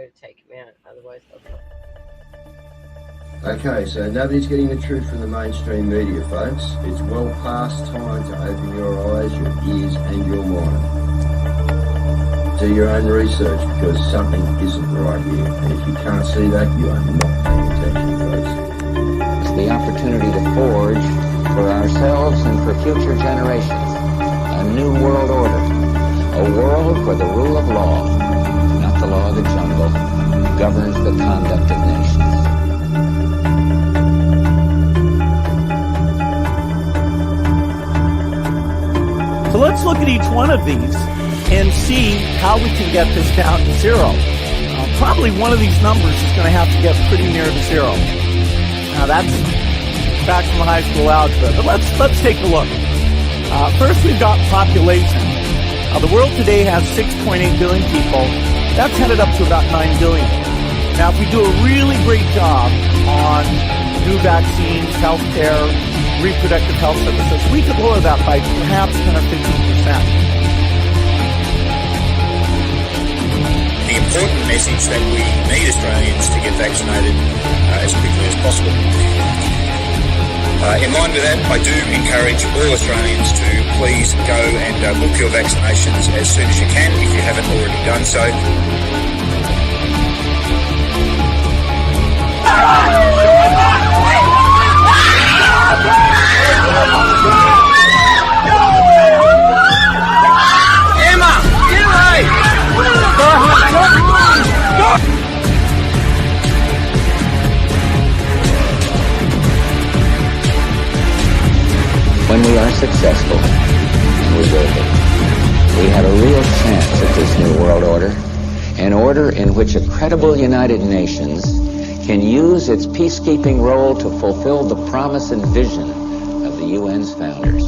go to take him out, otherwise they'll come. Okay, so nobody's getting the truth from the mainstream media, folks. It's well past time to open your eyes, your ears and your mind. Do your own research, because something isn't right here. And if you can't see that, you are not paying attention, folks. It's the opportunity to forge for ourselves and for future generations a new world order. A world where the rule of law, not the law of the jungle, governs the conduct of nations. So let's look at each one of these and see how we can get this down to zero. Probably one of these numbers is going to have to get pretty near to zero. Now that's back from high school algebra, but let's take a look. First, we've got population. The world today has 6.8 billion people. That's headed up to about 9 billion. Now, if we do a really great job on new vaccines, healthcare, reproductive health services, we could lower that by perhaps 10 or 15%. The important message that we need Australians to get vaccinated as quickly as possible. In line with that, I do encourage all Australians to please go and book your vaccinations as soon as you can if you haven't already done so. Emma, get away! When we are successful, and we will be, we have a real chance at this new world order, an order in which a credible United Nations can use its peacekeeping role to fulfill the promise and vision of the UN's founders.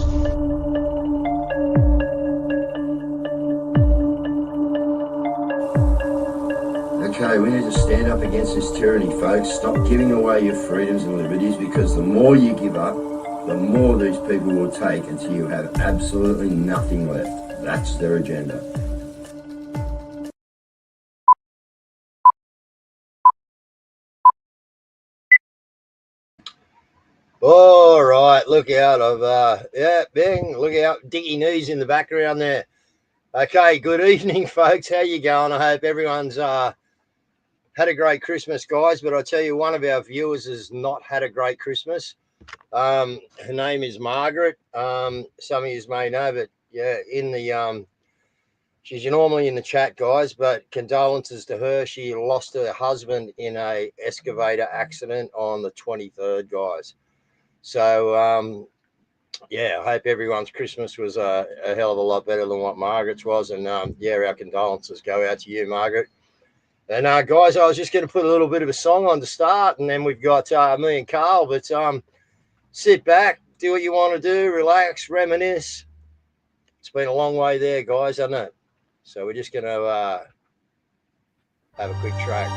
Okay, we need to stand up against this tyranny, folks. Stop giving away your freedoms and liberties, because the more you give up, the more these people will take until you have absolutely nothing left. That's their agenda. All right, look out. Bing, look out. Dicky Knees in the background there. Okay, good evening, folks. How you going? I hope everyone's had a great Christmas, guys. But I tell you, one of our viewers has not had a great Christmas. Her name is Margaret. Some of you may know, but yeah, she's normally in the chat, guys, but condolences to her. She lost her husband in a excavator accident on the 23rd, guys. So yeah, I hope everyone's Christmas was a hell of a lot better than what Margaret's was. And yeah, our condolences go out to you, Margaret. And guys, I was just going to put a little bit of a song on to start, and then we've got me and Carl. But sit back, do what you want to do, relax, reminisce. It's been a long way there, guys, hasn't it? So we're just going to have a quick track.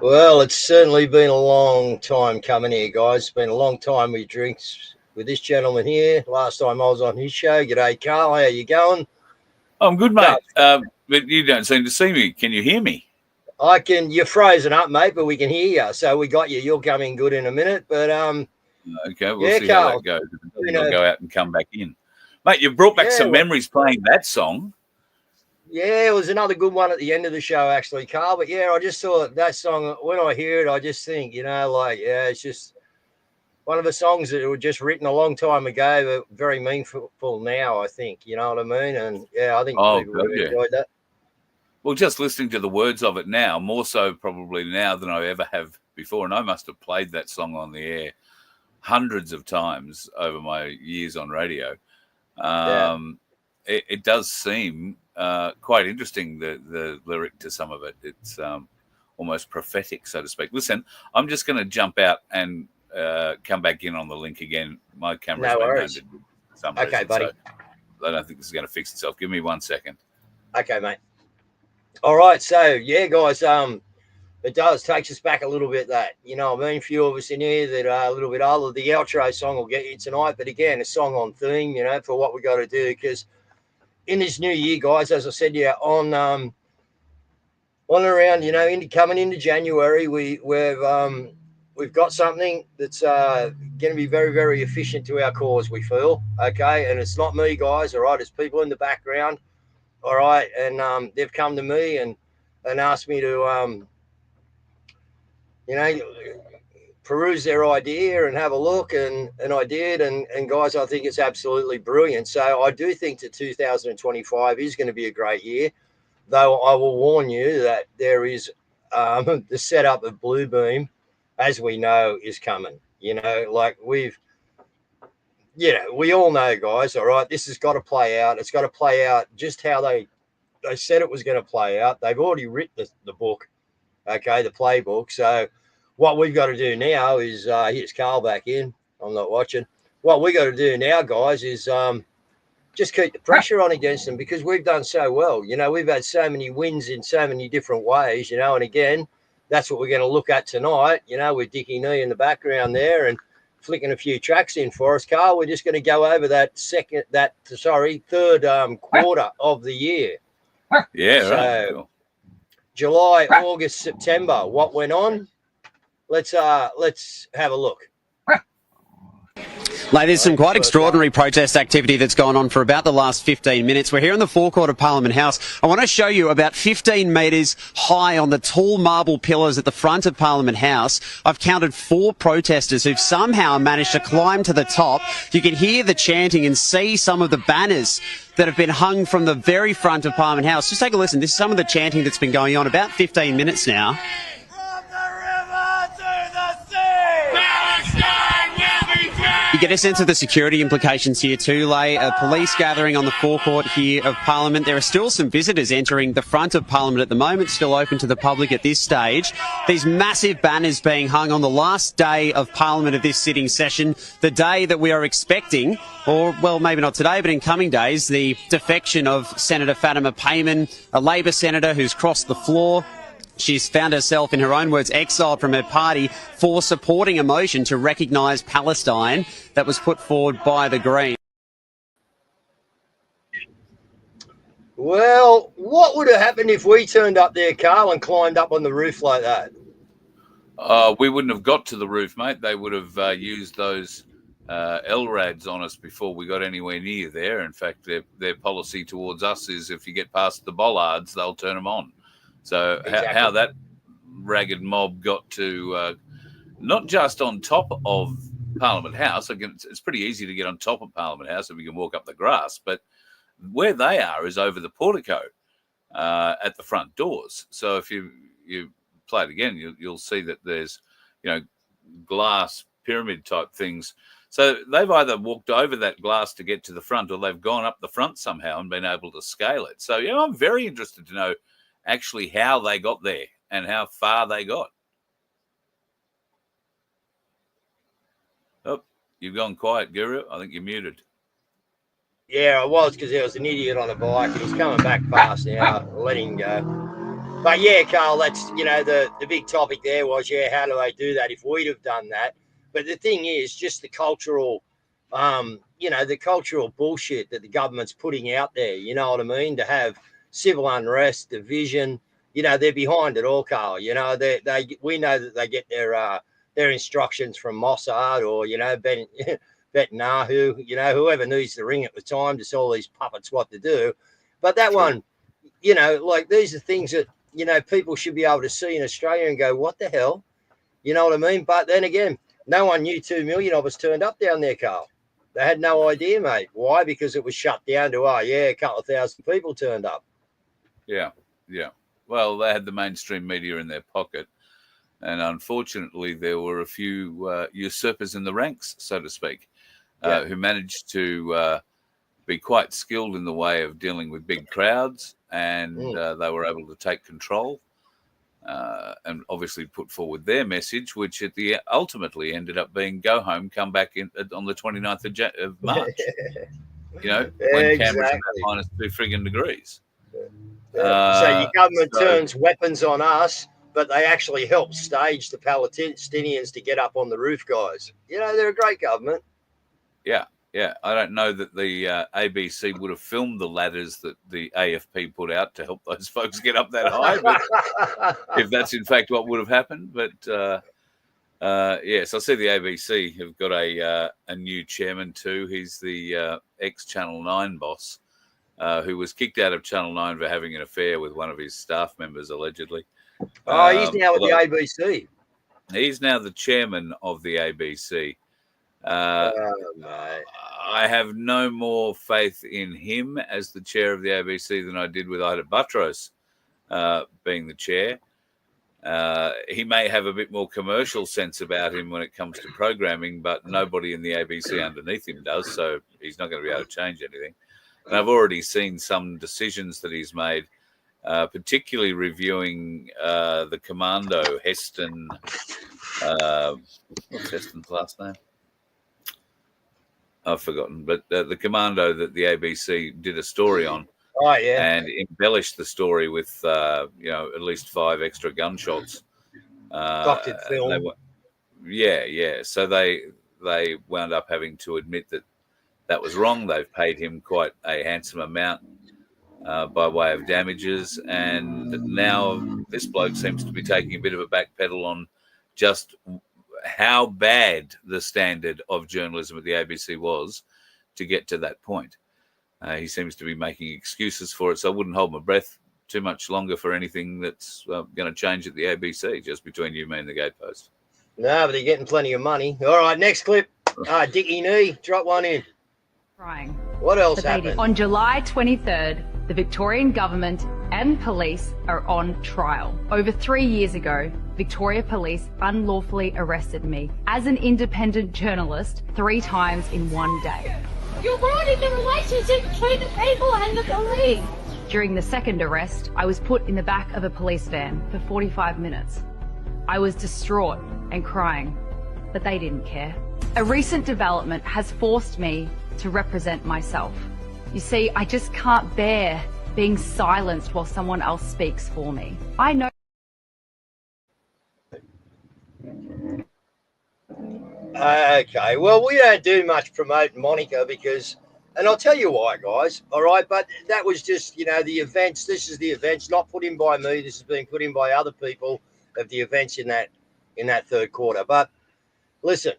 Well, it's certainly been a long time coming here, guys. It's been a long time we drinks with this gentleman here. Last time I was on his show. G'day, Carl. How you going? I'm good, mate. But you don't seem to see me. Can you hear me? I can. You're frozen up, mate, but we can hear you. So we got you. You'll come in good in a minute. But okay, we'll see how that goes. I'll go out and come back in, mate. You brought back some memories playing that song. Yeah, it was another good one at the end of the show, actually, Carl. But yeah, I just thought that song, when I hear it, I just think, it's just one of the songs that were just written a long time ago, but very meaningful now, I think. You know what I mean? And yeah, I think people would have enjoyed that. Well, just listening to the words of it now, more so probably now than I ever have before. And I must have played that song on the air hundreds of times over my years on radio. It does seem quite interesting, the lyric to some of it. It's almost prophetic, so to speak. Listen, I'm just going to jump out and come back in on the link again. My camera's been done for some reason, okay, buddy. So I don't think this is going to fix itself. Give me 1 second. Okay, mate. All right, so yeah, guys, it takes us back a little bit. That, you know what I mean, a few of us in here that are a little bit older. The outro song will get you tonight, but again, a song on theme, you know, for what we got to do, because in this new year, guys, as I said, on around, you know, coming into January, we've got something that's going to be very, very efficient to our cause, we feel, okay? And it's not me, guys, all right? It's people in the background, all right? And they've come to me and asked me to, peruse their idea and have a look, and I did, and guys, I think it's absolutely brilliant. So I do think that 2025 is going to be a great year, though I will warn you that there is the setup of Bluebeam, as we know, is coming. You know, like we all know, guys, all right, this has got to play out. It's got to play out just how they said it was going to play out. They've already written the book, okay, the playbook. So what we've got to do now is, here's Carl back in. I'm not watching. What we got to do now, guys, is just keep the pressure on against them, because we've done so well. You know, we've had so many wins in so many different ways, you know, and again, that's what we're going to look at tonight, you know, with Dickie Nee in the background there and flicking a few tracks in for us. Carl, we're just going to go over that third quarter of the year. Yeah, so, right. Cool. July, August, September, what went on? Let's have a look. Like, there's some quite extraordinary protest activity that's gone on for about the last 15 minutes. We're here in the forecourt of Parliament House. I want to show you about 15 metres high on the tall marble pillars at the front of Parliament House. I've counted 4 protesters who've somehow managed to climb to the top. You can hear the chanting and see some of the banners that have been hung from the very front of Parliament House. Just take a listen. This is some of the chanting that's been going on about 15 minutes now. You get a sense of the security implications here too, Lay. Police gathering on the forecourt here of Parliament. There are still some visitors entering the front of Parliament at the moment, still open to the public at this stage. These massive banners being hung on the last day of Parliament of this sitting session, the day that we are expecting, or, well, maybe not today, but in coming days, the defection of Senator Fatima Payman, a Labor senator who's crossed the floor. She's found herself, in her own words, exiled from her party for supporting a motion to recognise Palestine that was put forward by the Greens. Well, what would have happened if we turned up there, Carl, and climbed up on the roof like that? We wouldn't have got to the roof, mate. They would have used those LRADs on us before we got anywhere near there. In fact, their policy towards us is if you get past the bollards, they'll turn them on. So exactly. How that ragged mob got to not just on top of Parliament House, again, it's pretty easy to get on top of Parliament House if you can walk up the grass, but where they are is over the portico at the front doors. So if you play it again, you'll see that there's, glass pyramid type things. So they've either walked over that glass to get to the front, or they've gone up the front somehow and been able to scale it. So, I'm very interested to know actually how they got there and how far they got. Oh, you've gone quiet, Guru. I think you're muted. Yeah, I was, because there was an idiot on a bike and he's coming back fast now. Let him go. But yeah, Carl, that's, the big topic there was, how do they do that if we'd have done that? But the thing is, just the cultural, the cultural bullshit that the government's putting out there, you know what I mean? To have civil unrest, division, they're behind it all, Carl. We know that they get their instructions from Mossad or, Netanyahu, whoever needs the ring at the time to tell these puppets what to do. But that one, these are things that, people should be able to see in Australia and go, what the hell? You know what I mean? But then again, no one knew 2 million of us turned up down there, Carl. They had no idea, mate. Why? Because it was shut down to, a couple of thousand people turned up. Yeah. Well, they had the mainstream media in their pocket. And unfortunately, there were a few usurpers in the ranks, so to speak, who managed to be quite skilled in the way of dealing with big crowds. And they were able to take control and obviously put forward their message, which ultimately ended up being go home, come back on the 29th of March. When Canberra's about -2 friggin' degrees. So your government turns weapons on us, but they actually help stage the Palestinians to get up on the roof, guys. They're a great government. Yeah. I don't know that the ABC would have filmed the ladders that the AFP put out to help those folks get up that high, but if that's in fact what would have happened. But yes, I see the ABC have got a new chairman too. He's the ex-Channel 9 boss, who was kicked out of Channel 9 for having an affair with one of his staff members, allegedly. He's now with the ABC. He's now the chairman of the ABC. I have no more faith in him as the chair of the ABC than I did with Ida Buttrose being the chair. He may have a bit more commercial sense about him when it comes to programming, but nobody in the ABC underneath him does, so he's not going to be able to change anything. And I've already seen some decisions that he's made, particularly reviewing the commando, Heston. What's Heston's last name? I've forgotten, but the commando that the ABC did a story on, and embellished the story with at least 5 extra gunshots. Doctored film. So they wound up having to admit that was wrong. They've paid him quite a handsome amount by way of damages, and now this bloke seems to be taking a bit of a backpedal on just how bad the standard of journalism at the ABC was to get to that point. He seems to be making excuses for it, so I wouldn't hold my breath too much longer for anything that's going to change at the ABC, just between you, me, and the gatepost. No, but they're getting plenty of money. All right, next clip. Dickie Nee, drop one in. Crying. What else happened? On July 23rd, the Victorian government and police are on trial. Over 3 years ago, Victoria Police unlawfully arrested me as an independent journalist 3 times in one day. You're ruining the relationship between the people and the police. During the second arrest, I was put in the back of a police van for 45 minutes. I was distraught and crying, but they didn't care. A recent development has forced me to represent myself. You see, I just can't bear being silenced while someone else speaks for me. I know. Okay, well, we don't do much promoting Monica because, and I'll tell you why, guys, all right, but that was just, the events. This is the events not put in by me. This has been put in by other people of the events in that third quarter. But listen,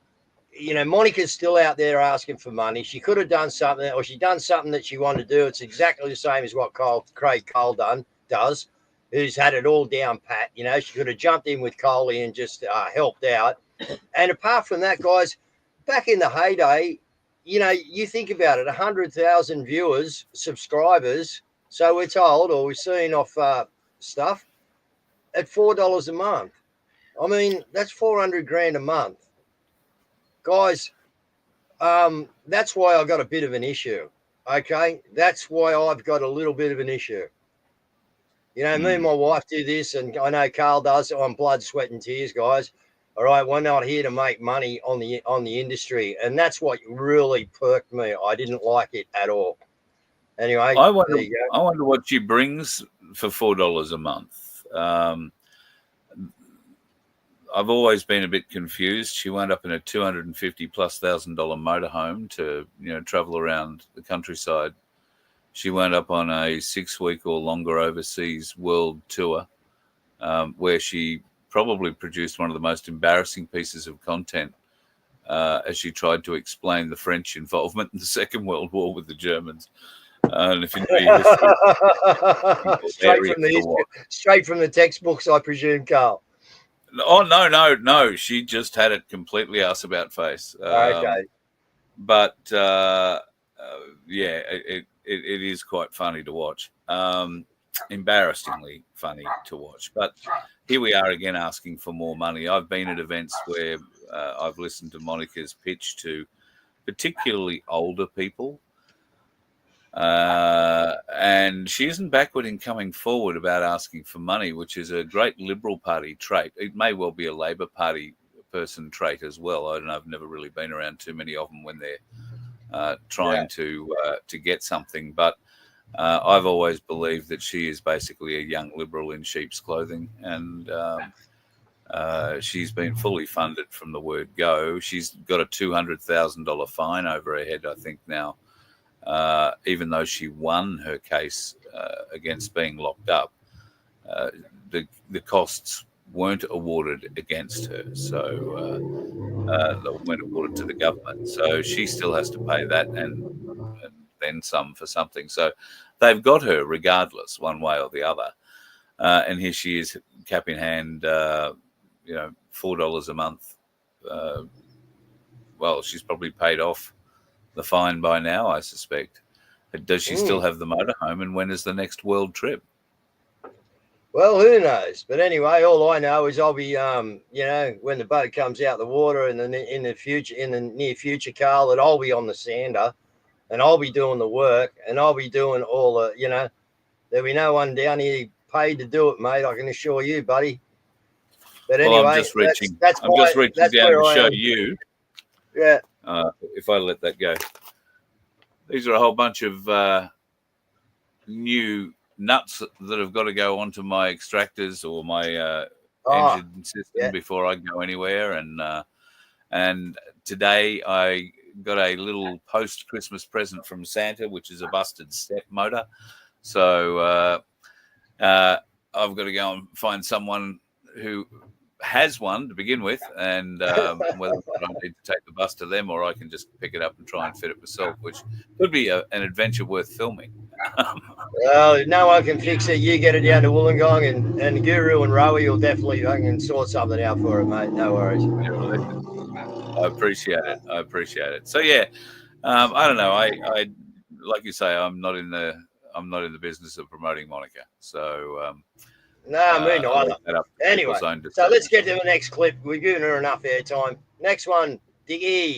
Monica's still out there asking for money. She could have done something, or she done something that she wanted to do. It's exactly the same as what Craig Cole does, who's had it all down pat. She could have jumped in with Coley and just helped out. And apart from that, guys, back in the heyday, you think about it, 100,000 viewers, subscribers. So we're told, or we've seen off stuff at $4 a month. I mean, that's 400 grand a month. Guys, that's why I got a bit of an issue. Okay. That's why I've got a little bit of an issue. Me and my wife do this, and I know Carl does it on blood, sweat, and tears, guys. All right, we're not here to make money on the industry, and that's what really perked me. I didn't like it at all. Anyway, I wonder what she brings for $4 a month. I've always been a bit confused. She wound up in a $250,000+ motorhome to, travel around the countryside. She wound up on a 6-week or longer overseas world tour, where she probably produced one of the most embarrassing pieces of content as she tried to explain the French involvement in the Second World War with the Germans. And if you know your history, straight from the textbooks, I presume, Carl. Oh, no. She just had it completely ass about face. Okay. But it is quite funny to watch. Embarrassingly funny to watch. But here we are again asking for more money. I've been at events where I've listened to Monica's pitch to particularly older people. And she isn't backward in coming forward about asking for money, which is a great Liberal Party trait. It may well be a Labor Party person trait as well. I don't know. I've never really been around too many of them when they're trying to get something. But I've always believed that she is basically a young Liberal in sheep's clothing, and she's been fully funded from the word go. She's got a $200,000 fine over her head, I think, now. Even though she won her case against being locked up, the costs weren't awarded against her, so they weren't awarded to the government. So she still has to pay that and then some for something. So they've got her regardless, one way or the other. And here she is, cap in hand, $4 a month. Well, she's probably paid off the fine by now, I suspect. Does she still have the motorhome, and when is the next world trip? Well, who knows? But anyway, all I know is I'll be, when the boat comes out the water in the near future, Carl, that I'll be on the sander, and I'll be doing the work, and I'll be doing all the, there'll be no one down here paid to do it, mate. I can assure you, buddy. But anyway, I'm just reaching down to show you. Yeah. If I let that go. These are a whole bunch of new nuts that have got to go onto my extractors or my engine system before I go anywhere. And today I got a little post-Christmas present from Santa, which is a busted step motor. So I've got to go and find someone who has one to begin with, and whether I need to take the bus to them or I can just pick it up and try and fit it myself, which could be an adventure worth filming. Well, no one can fix it. You get it down to Wollongong, and Guru and Rowie will definitely sort something out for it, mate. No worries. I appreciate it. So yeah, I don't know. I like you say, I'm not in the business of promoting Monica. So no, me neither. Anyway, so let's get to the next clip. We've given her enough airtime. Next one, Diggy.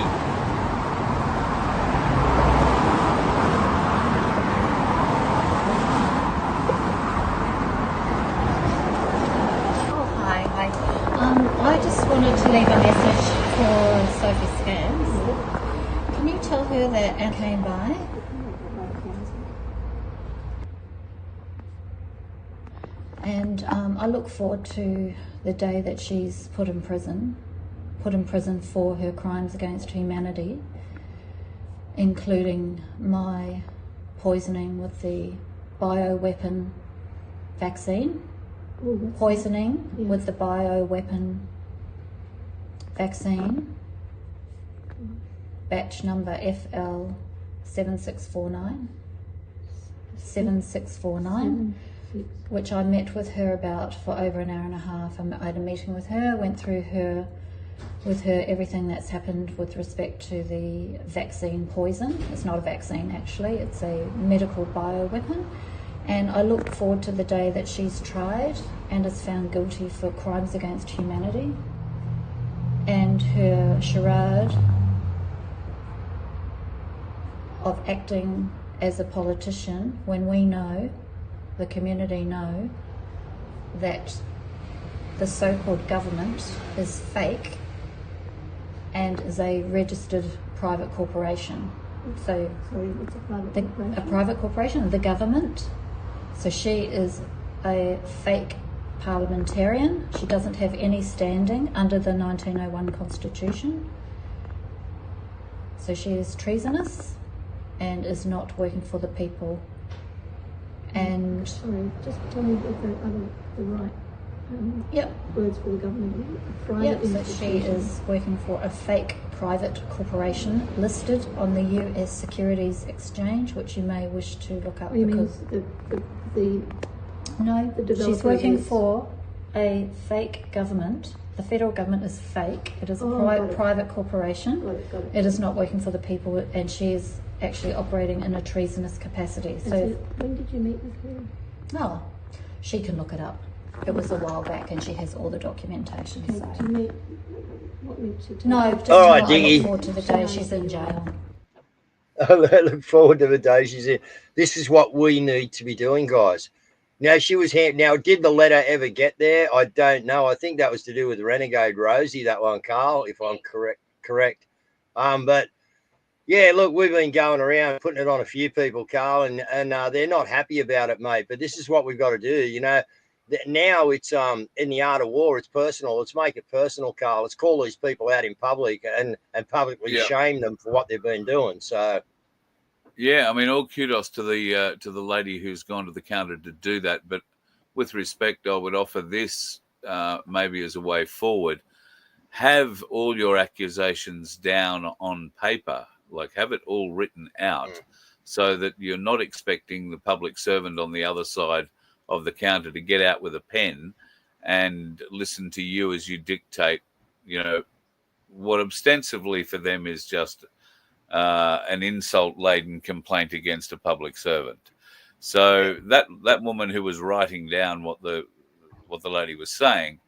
I just wanted to leave a message for Sophie Scams. Can you tell her that Anne came by? And I look forward to the day that she's put in prison for her crimes against humanity, including my poisoning with the bioweapon vaccine. Poisoning with the bioweapon vaccine, batch number FL 7649, which I met with her about for over an hour and a half. I had a meeting with her, went through with her everything that's happened with respect to the vaccine poison. It's not a vaccine actually, it's a medical bioweapon. And I look forward to the day that she's tried and is found guilty for crimes against humanity. And her charade of acting as a politician when we know, the community know, that the so-called government is fake and is a registered private corporation. So a private corporation, the government. So she is a fake parliamentarian. She doesn't have any standing under the 1901 Constitution. So she is treasonous and is not working for the people. And sorry, just tell me the right yep. words for the government. Yep, so she is working for a fake private corporation listed on the US Securities Exchange, which you may wish to look up. You because she's working for a fake government. The federal government is fake. It is a private corporation. Got it. It is not working for the people, and she is actually operating in a treasonous capacity. So when did you meet with her? Oh, she can look it up. It was a while back, and she has all the documentation. Okay, So. What makes you No, just all right, I Diggy. look forward to the day she's in jail. I look forward to the day she's in. This is what we need to be doing, guys. Now, she was here. Now, did the letter ever get there? I don't know. I think that was to do with Renegade Rosie, that one, Carl, if I'm correct. But yeah, look, we've been going around putting it on a few people, Carl, and they're not happy about it, mate. But this is what we've got to do. You know, now it's in the art of war. It's personal. Let's make it personal, Carl. Let's call these people out in public and publicly shame them for what they've been doing. So. Yeah, I mean, all kudos to the lady who's gone to the counter to do that. But with respect, I would offer this maybe as a way forward. Have all your accusations down on paper, like have it all written out, so that you're not expecting the public servant on the other side of the counter to get out with a pen and listen to you as you dictate, you know, what ostensibly for them is just an insult-laden complaint against a public servant. So that woman who was writing down what the lady was saying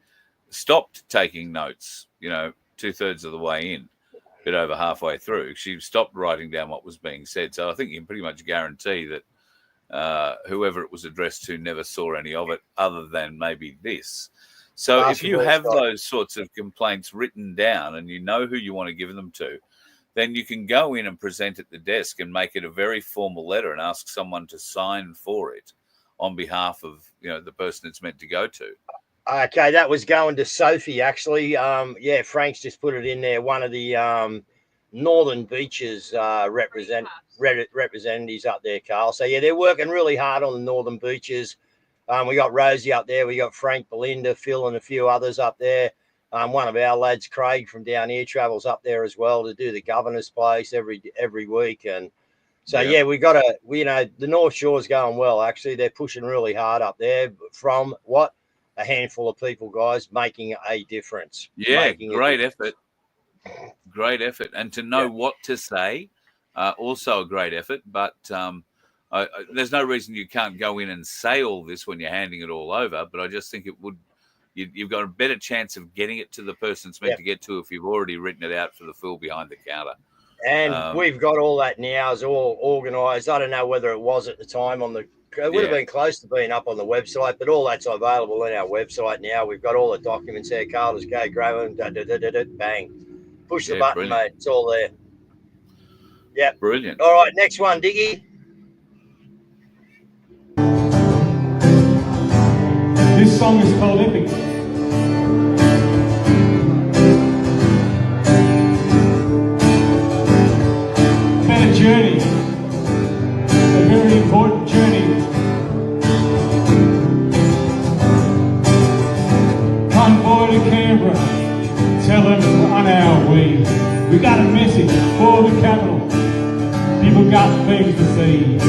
stopped taking notes, you know, 2/3 of the way in, a bit over halfway through. She stopped writing down what was being said. So I think you can pretty much guarantee that whoever it was addressed to never saw any of it other than maybe this. So if you have those sorts of complaints written down and you know who you want to give them to, then you can go in and present at the desk and make it a very formal letter and ask someone to sign for it on behalf of, you know, the person it's meant to go to. Okay, that was going to Sophie, actually. Yeah, Frank's just put it in there. One of the Northern Beaches representatives up there, Carl. So, yeah, they're working really hard on the Northern Beaches. We got Rosie up there. We got Frank, Belinda, Phil, and a few others up there. One of our lads, Craig, from down here, travels up there as well to do the governor's place every week. And so, yeah, we got to, you know, the North Shore's going well, actually. They're pushing really hard up there from what? A handful of people, guys, making a difference. Yeah, great effort. Great effort. And to know what to say, also a great effort. But there's no reason you can't go in and say all this when you're handing it all over. But I just think it would, you've got a better chance of getting it to the person it's meant to get to if you've already written it out for the fool behind the counter. And we've got all that now. It's all organised. I don't know whether it was at the time on the, it would have been close to being up on the website, but all that's available on our website now. We've got all the documents there. Carl, just go grab them, bang. Push the button, mate. It's all there. Yeah. Brilliant. All right, next one, Diggy. This song is called Epic. Been a journey, a very important journey. Convoy to Canberra, tell them we're on our way. We got a message for the capital, people got things to say.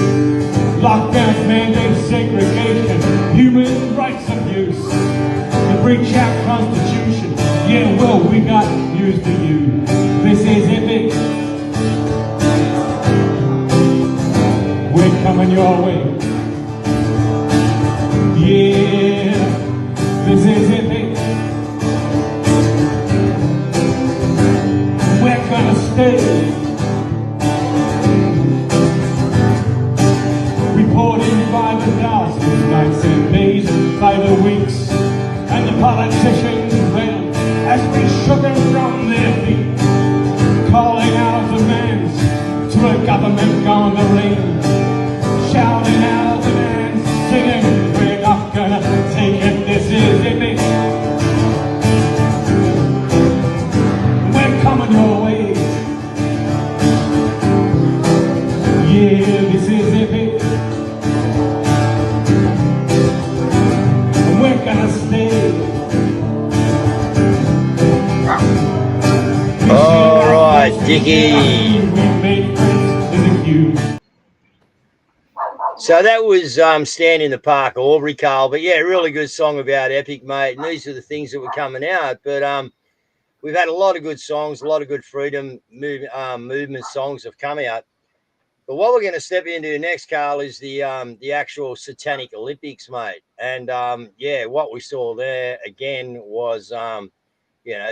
Lockdowns, mandates, segregation, human rights abuse, the breach our constitution. Yeah, well, we got news to you. This is epic. We're coming your way. Yeah, this is epic. We're gonna stay. Reporting by the thousands, nights and days, by the weeks, and the politicians, well, as we shook them from their feet, calling out demands to a government gone to rain, shouting out demands, singing, we're not gonna take it, this is Dickie. So that was Stand in the Park, Aubrey, Carl. But yeah, really good song about Epic, mate. And these are the things that were coming out. But we've had a lot of good songs, a lot of good freedom movement songs have come out. But what we're going to step into next, Carl, is the actual Satanic Olympics, mate. And yeah, what we saw there again was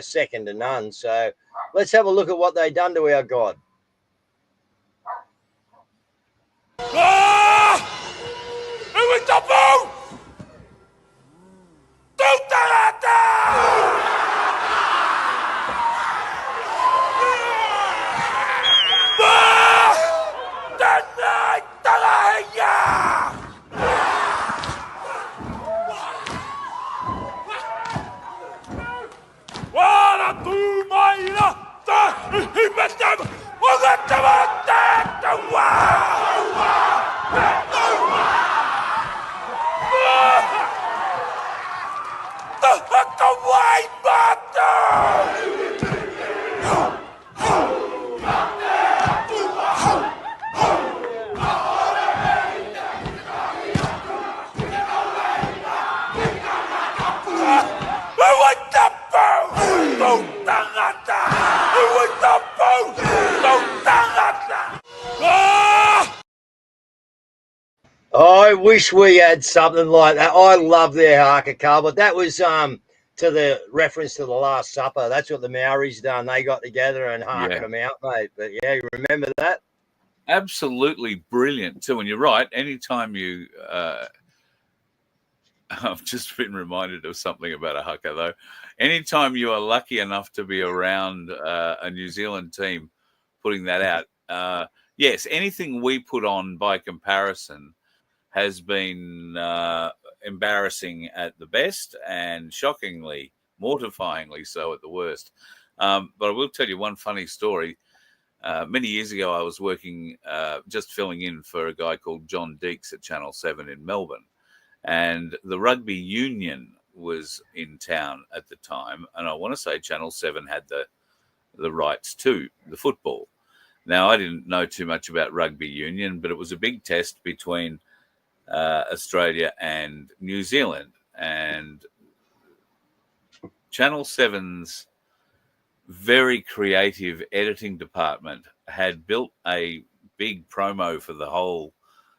second to none. So let's have a look at what they done to our God. I wish we had something like that. I love their haka, Carl, but that was to the reference to the Last Supper. That's what the Maoris done. They got together and harked them out, mate. But yeah, you remember that? Absolutely brilliant too. And you're right. Anytime you, I've just been reminded of something about a haka though. Anytime you are lucky enough to be around a New Zealand team putting that out, yes, anything we put on by comparison has been embarrassing at the best and shockingly, mortifyingly so at the worst. But I will tell you one funny story. Many years ago, I was working, just filling in for a guy called John Deeks at Channel 7 in Melbourne. And the rugby union was in town at the time. And I want to say Channel 7 had the rights to the football. Now, I didn't know too much about rugby union, but it was a big test between Australia and New Zealand, and Channel 7's very creative editing department had built a big promo for the whole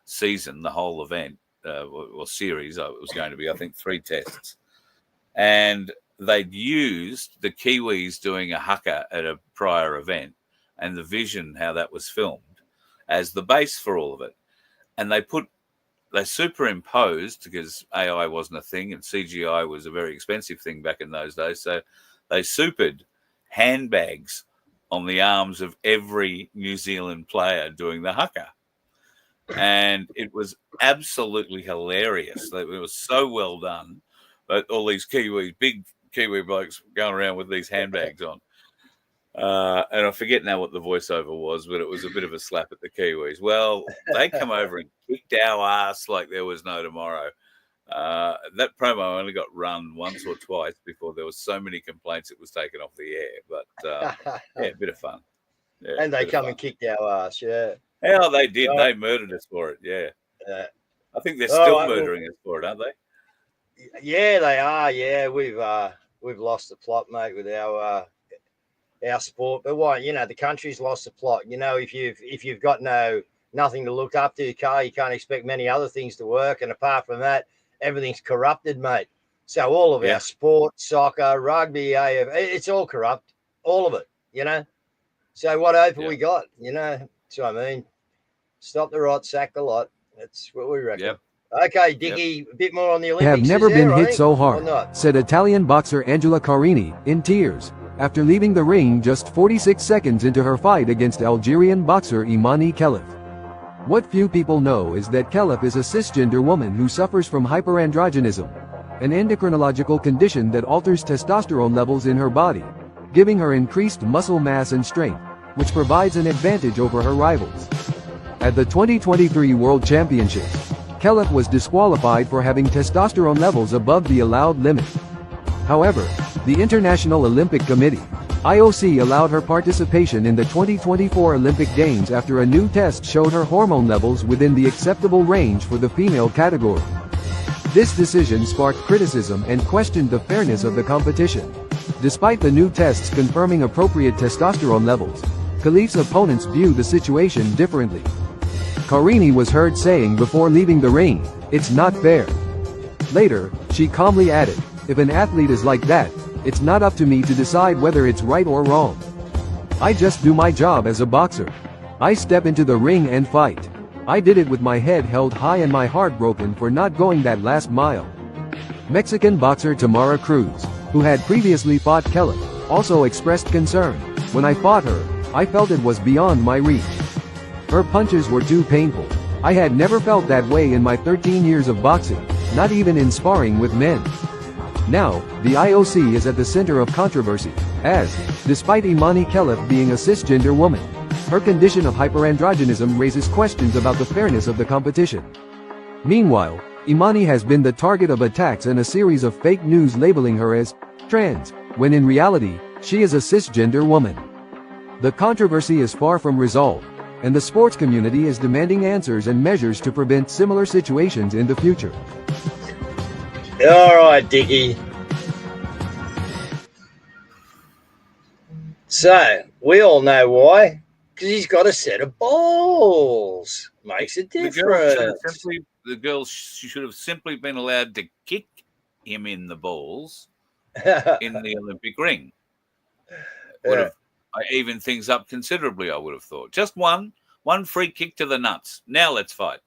season, the whole event or series. It was going to be, I think, 3 tests, and they'd used the Kiwis doing a haka at a prior event and the vision how that was filmed as the base for all of it, and they superimposed, because AI wasn't a thing and CGI was a very expensive thing back in those days. So they supered handbags on the arms of every New Zealand player doing the haka. And it was absolutely hilarious. It was so well done. But all these big Kiwi blokes going around with these handbags on. And I forget now what the voiceover was, but it was a bit of a slap at the Kiwis. Well, they come over and kicked our ass like there was no tomorrow. That promo only got run once or twice before there was so many complaints it was taken off the air. But yeah, a bit of fun. Yeah, and they come and kicked our ass, yeah. Hell, they did. They murdered us for it, yeah. I think they're still murdering us for it, aren't they? Yeah, they are. Yeah, we've lost the plot, mate, with our sport. But why? The country's lost the plot. If you've got nothing to look up to, Carl, you can't expect many other things to work. And apart from that, everything's corrupted, mate. So all of our sport, soccer, rugby, it's all corrupt, all of it. So what hope have we got? So I mean, stop the rot, sack the lot. That's what we reckon. Yep. Okay, Dickie, a bit more on the Olympics. Have never been hit so hard, said Italian boxer Angela Carini in tears after leaving the ring just 46 seconds into her fight against Algerian boxer Imani Khelif. What few people know is that Khelif is a cisgender woman who suffers from hyperandrogenism, an endocrinological condition that alters testosterone levels in her body, giving her increased muscle mass and strength, which provides an advantage over her rivals. At the 2023 World Championships, Khelif was disqualified for having testosterone levels above the allowed limit. However, the International Olympic Committee, IOC allowed her participation in the 2024 Olympic Games after a new test showed her hormone levels within the acceptable range for the female category. This decision sparked criticism and questioned the fairness of the competition. Despite the new tests confirming appropriate testosterone levels, Khalif's opponents view the situation differently. Carini was heard saying before leaving the ring, "It's not fair." Later, she calmly added, "If an athlete is like that, it's not up to me to decide whether it's right or wrong. I just do my job as a boxer. I step into the ring and fight. I did it with my head held high and my heart broken for not going that last mile." Mexican boxer Tamara Cruz, who had previously fought Kelly, also expressed concern. "When I fought her, I felt it was beyond my reach. Her punches were too painful. I had never felt that way in my 13 years of boxing, not even in sparring with men." Now, the IOC is at the center of controversy, as, despite Imani Khelif being a cisgender woman, her condition of hyperandrogenism raises questions about the fairness of the competition. Meanwhile, Imani has been the target of attacks and a series of fake news labeling her as trans, when in reality, she is a cisgender woman. The controversy is far from resolved, and the sports community is demanding answers and measures to prevent similar situations in the future. All right, Dickie. So, we all know why. Because he's got a set of balls. Makes a difference. The girls should have simply been allowed to kick him in the balls in the Olympic ring. Would have evened things up considerably, I would have thought. Just one free kick to the nuts. Now let's fight.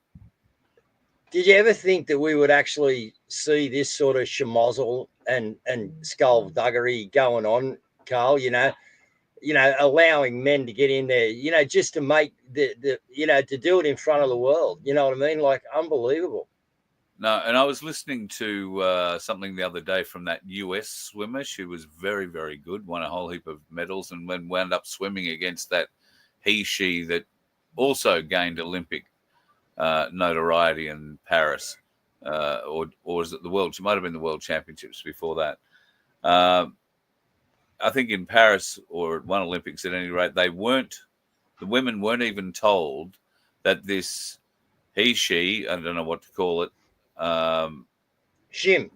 Did you ever think that we would actually see this sort of schmozzle and skullduggery going on, Carl? You know, allowing men to get in there, just to make to do it in front of the world. You know what I mean? Like, unbelievable. No, and I was listening to something the other day from that US swimmer. She was very, very good, won a whole heap of medals, and then wound up swimming against that she that also gained Olympic notoriety in Paris, or was it the World? It might have been the World Championships before that. I think in Paris or at one Olympics at any rate, the women weren't even told that this she, I don't know what to call it. Shim,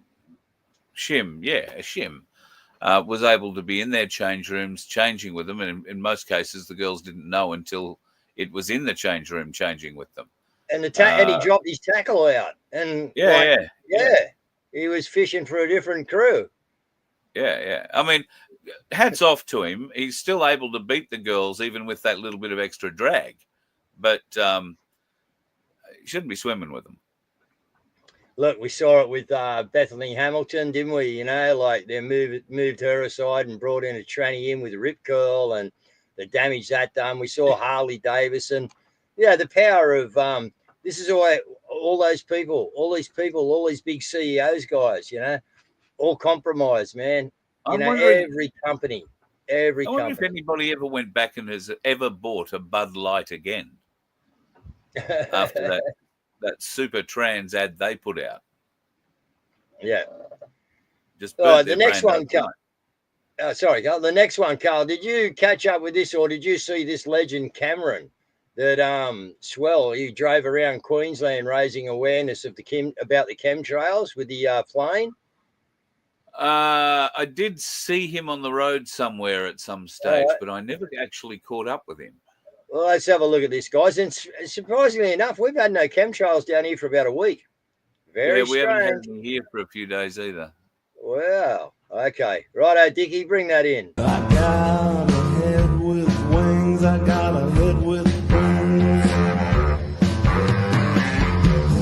was able to be in their change rooms, changing with them. And in most cases, the girls didn't know until it was in the change room changing with them. And and he dropped his tackle out. And he was fishing for a different crew. Yeah. I mean, hats off to him. He's still able to beat the girls, even with that little bit of extra drag. But he shouldn't be swimming with them. Look, we saw it with Bethany Hamilton, didn't we? Like they moved her aside and brought in a tranny in with a rip curl and the damage that done. We saw Harley Davidson. The power of this is all those people, all these big CEOs guys, all compromised, man. Every company. I wonder if anybody ever went back and has ever bought a Bud Light again after that super trans ad they put out. Yeah. Just the next one, Carl. Sorry, Carl. The next one, Carl. Did you catch up with this, or did you see this legend Cameron that he drove around Queensland raising awareness of about the chemtrails with the plane? I did see him on the road somewhere at some stage, but I never actually caught up with him. Well, let's have a look at this, guys. And surprisingly enough, we've had no chemtrails down here for about a week. Very strange. We haven't had them here for a few days either. Wow. Okay. Righto, Dickie, bring that in. I got a head with wings. I got a head with wings.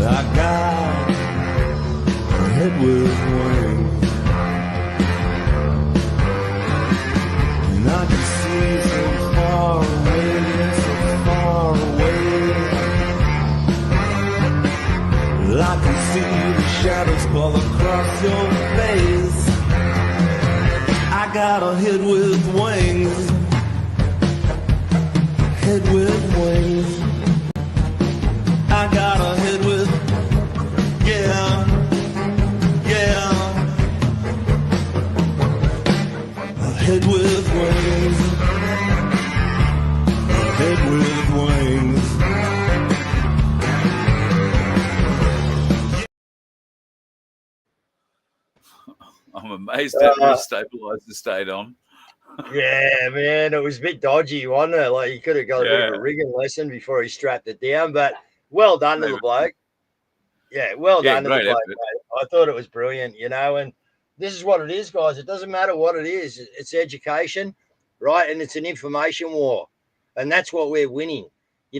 I got a head with wings. And I can see so far away, so far away. I can see the shadows fall across your face. I got a head with wings. Head with wings. I got a head with, a head with wings. I'm amazed that the stabilizer stayed on. Yeah, man, it was a bit dodgy, wasn't it? Like, he could have got a bit of a rigging lesson before he strapped it down, but well done to the bloke. Yeah, well done to the bloke, mate. I thought it was brilliant, and this is what it is, guys. It doesn't matter what it is. It's education, right? And it's an information war, and that's what we're winning.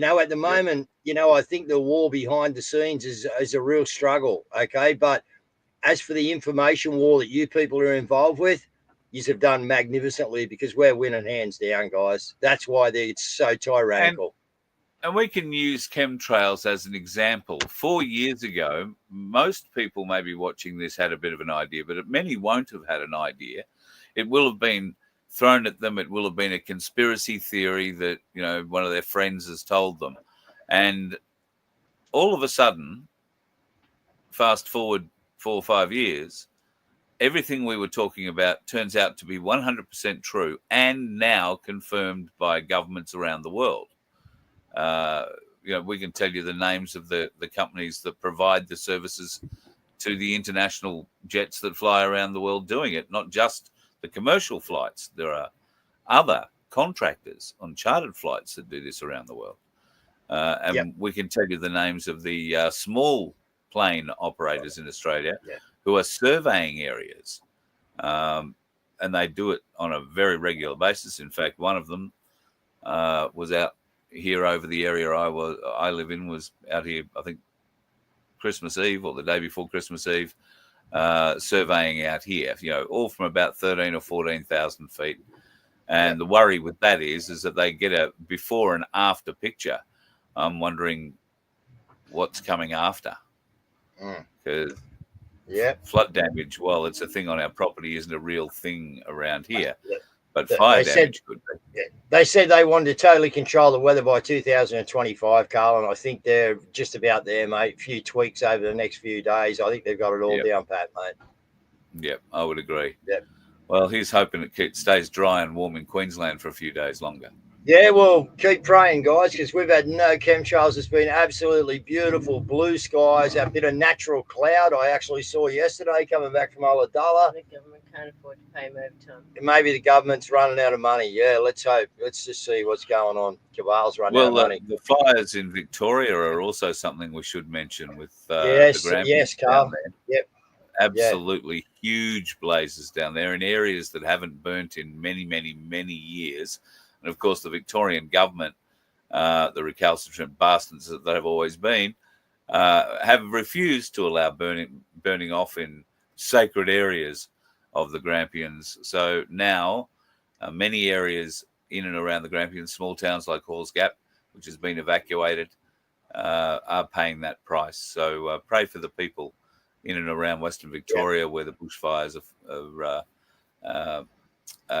At the moment, I think the war behind the scenes is a real struggle, okay? But as for the information war that you people are involved with, you have done magnificently because we're winning hands down, guys. That's why it's so tyrannical. And we can use chemtrails as an example. 4 years ago, most people maybe watching this had a bit of an idea, but many won't have had an idea. It will have been thrown at them. It will have been a conspiracy theory that, one of their friends has told them. And all of a sudden, fast forward 4 or 5 years, everything we were talking about turns out to be 100% true and now confirmed by governments around the world. We can tell you the names of the companies that provide the services to the international jets that fly around the world doing it, not just the commercial flights. There are other contractors on chartered flights that do this around the world. We can tell you the names of the small plane operators in Australia who are surveying areas. And they do it on a very regular basis. In fact, one of them was out here over the area I live in, was out here, I think, Christmas Eve or the day before Christmas Eve, surveying out here, all from about 13 or 14,000 feet. And the worry with that is that they get a before and after picture. I'm wondering what's coming after. Because flood damage, well, it's a thing on our property, isn't a real thing around here. But fire damage could be. They said they wanted to totally control the weather by 2025, Carl, and I think they're just about there, mate. A few tweaks over the next few days. I think they've got it all down pat, mate. Yep, I would agree. Yep. Well, he's hoping it stays dry and warm in Queensland for a few days longer. Yeah, well, keep praying, guys, because we've had no chemtrails. It's been absolutely beautiful blue skies, a bit of natural cloud I actually saw yesterday coming back from Ulladulla. The government can't afford to pay overtime. Maybe the government's running out of money. Yeah, let's hope. Let's just see what's going on. Cabal's running out of money. The fires in Victoria are also something we should mention with yes, Carl. Yep. Absolutely huge blazes down there in areas that haven't burnt in many, many, many years. And, of course, the Victorian government, the recalcitrant bastards that they have always been, have refused to allow burning off in sacred areas of the Grampians. So now many areas in and around the Grampians, small towns like Halls Gap, which has been evacuated, are paying that price. So pray for the people in and around Western Victoria where the bushfires are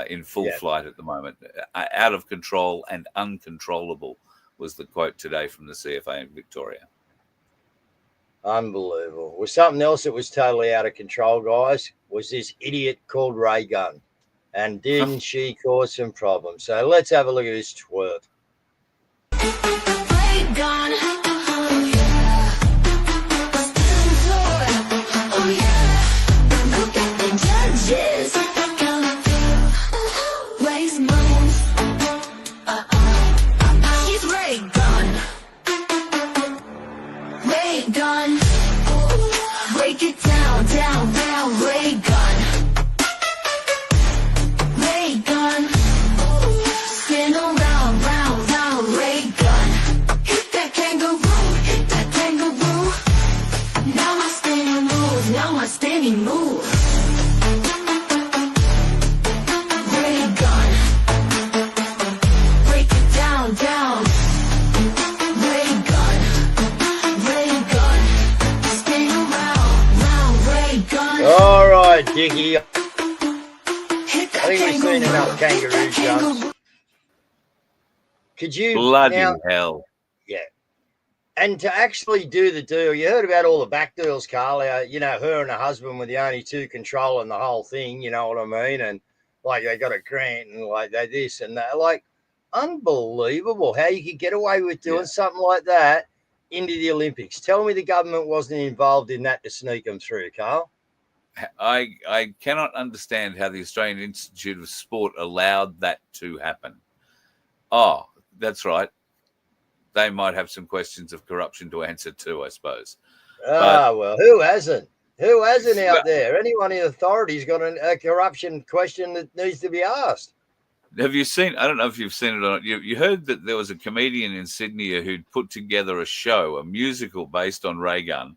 in full flight at the moment. Out of control and uncontrollable was the quote today from the CFA in Victoria. Unbelievable. Was something else that was totally out of control, guys, was this idiot called Ray Gun. And didn't she cause some problems? So let's have a look at this twerk. Ray Gun. Diggy. I think we've seen enough kangaroo jumps. Could you bloody hell? Yeah. And to actually do the deal, you heard about all the back deals, Carl. Her and her husband were the only two controlling the whole thing. You know what I mean? And like they got a grant and like they this and that. Like unbelievable how you could get away with doing something like that into the Olympics. Tell me the government wasn't involved in that to sneak them through, Carl. I cannot understand how the Australian Institute of Sport allowed that to happen. Oh, that's right. They might have some questions of corruption to answer too, I suppose. Well, who hasn't? Who hasn't out there? Anyone in authority's got a corruption question that needs to be asked. Have you seen? I don't know if you've seen it or not. You heard that there was a comedian in Sydney who'd put together a show, a musical based on ray gun,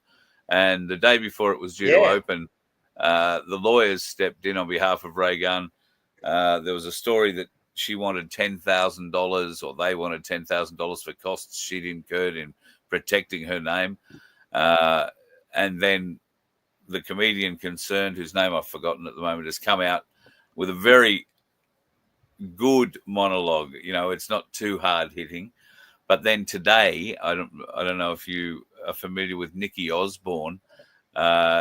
and the day before it was due to open, the lawyers stepped in on behalf of Ray Gun. There was a story that she wanted $10,000, or they wanted $10,000 for costs she'd incurred in protecting her name. And then the comedian concerned, whose name I've forgotten at the moment, has come out with a very good monologue. You know, it's not too hard hitting. But then today, I don't know if you are familiar with Nikki Osborne.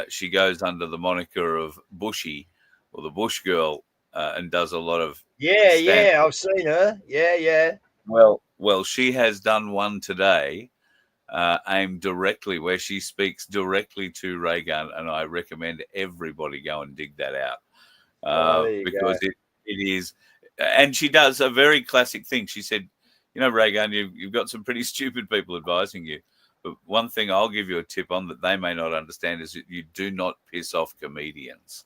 She goes under the moniker of Bushy, or the Bush Girl, and does a lot of I've seen her. Yeah. Well, she has done one today, aimed directly, where she speaks directly to Ray Gun, and I recommend everybody go and dig that out, because it is, and she does a very classic thing. She said, "You know, Ray Gun, you've got some pretty stupid people advising you. But one thing I'll give you a tip on that they may not understand is that you do not piss off comedians."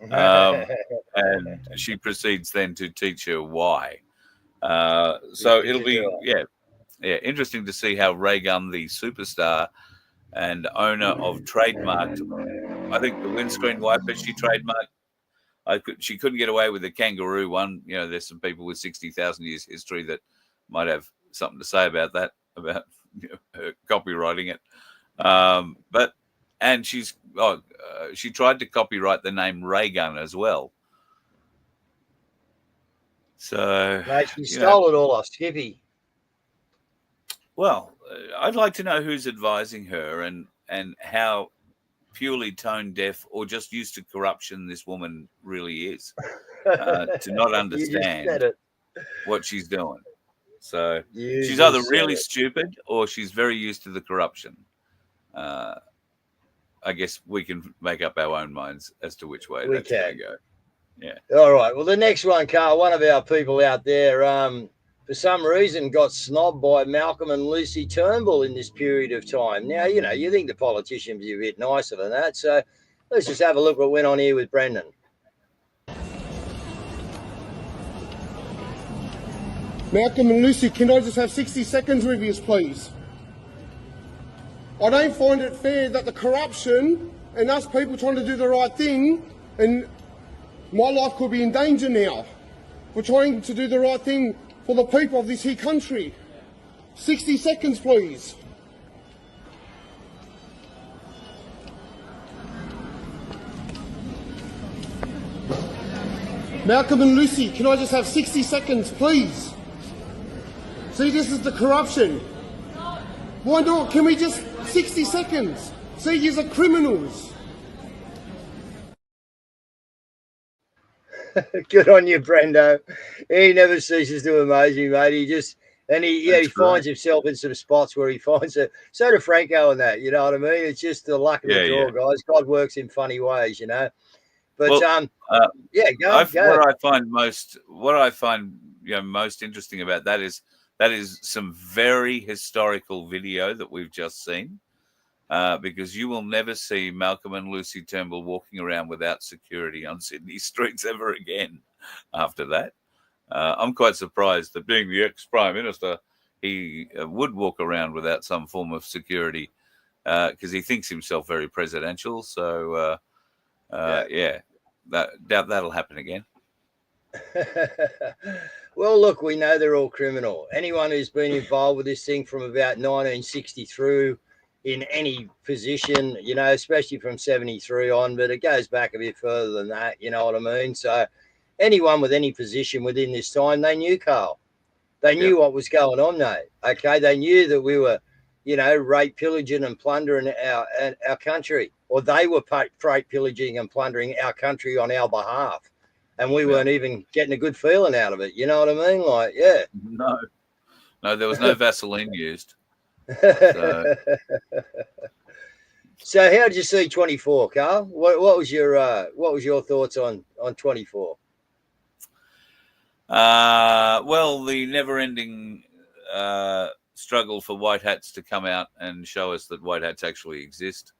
And she proceeds then to teach her why. So it'll be, interesting to see how Ray Gun, the superstar and owner of trademarked, I think the windscreen wiper she trademarked. She couldn't get away with the kangaroo one. You know, there's some people with 60,000 years history that might have something to say about that, about her copywriting it. And she tried to copyright the name Ray Gun as well. So mate, she stole it all off Skippy. Well, I'd like to know who's advising her and how purely tone deaf or just used to corruption this woman really is, to not understand what she's doing. So she's either really stupid or she's very used to the corruption. I guess we can make up our own minds as to which way that's going to go. Yeah. All right. Well, the next one, Carl, one of our people out there, for some reason got snobbed by Malcolm and Lucy Turnbull in this period of time. Now, you know, you think the politicians are a bit nicer than that. So let's just have a look what went on here with Brendan. Malcolm and Lucy, can I just have 60 seconds with you, please? I don't find it fair that the corruption and us people trying to do the right thing, and my life could be in danger now. We're trying to do the right thing for the people of this here country. 60 seconds, please. Malcolm and Lucy, can I just have 60 seconds, please? See, this is the corruption. Why not? Can we just 60 seconds? See, you're criminals. Good on you, Brendo. He never ceases to amaze me, mate. He finds himself in some spots where he finds it. So do Franco and that, you know what I mean? It's just the luck of the draw, guys. God works in funny ways, you know. But go. What I find most interesting about that is some very historical video that we've just seen, because you will never see Malcolm and Lucy Turnbull walking around without security on Sydney streets ever again after that. I'm quite surprised that, being the ex-Prime Minister, he would walk around without some form of security, because he thinks himself very presidential. So, doubt that'll happen again. Well, look, we know they're all criminal. Anyone who's been involved with this thing from about 1960 through in any position, you know, especially from 73 on, but it goes back a bit further than that, you know what I mean? So anyone with any position within this time, they knew, Carl. They knew what was going on, mate. Okay, they knew that we were, you know, rape, pillaging and plundering our country, or they were rape, pillaging and plundering our country on our behalf. And we weren't even getting a good feeling out of it. You know what I mean? Like, yeah. No, there was no Vaseline used. So, So how did you see 24, Carl? What was your thoughts on 24? Well, the never-ending struggle for white hats to come out and show us that white hats actually exist.